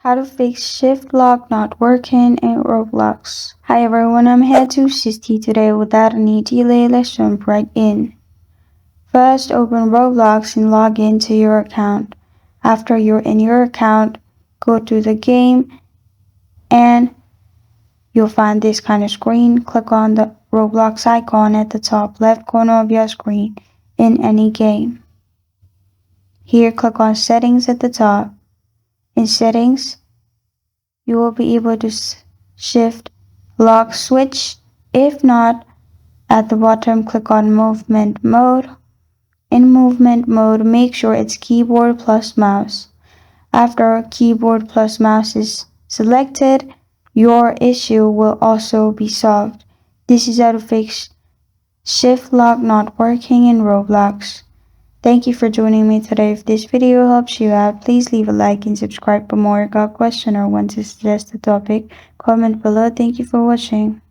How to fix Shift Lock not working in Roblox. Hi everyone, I'm here to assist you today. Without any delay, let's jump right in. First, open Roblox and log into your account. After you're in your account, go to the game and you'll find this kind of screen. Click on the Roblox icon at the top left corner of your screen in any game. Here, click on Settings at the top. In Settings, you will be able to shift lock switch. If not, at the bottom, click on movement mode. In movement mode, make sure it's keyboard plus mouse. After keyboard plus mouse is selected, your issue will also be solved. This is how to fix Shift Lock not working in Roblox. Thank you for joining me today. If this video helps you out, please leave a like and subscribe for more. Got a question or want to suggest a topic? Comment below. Thank you for watching.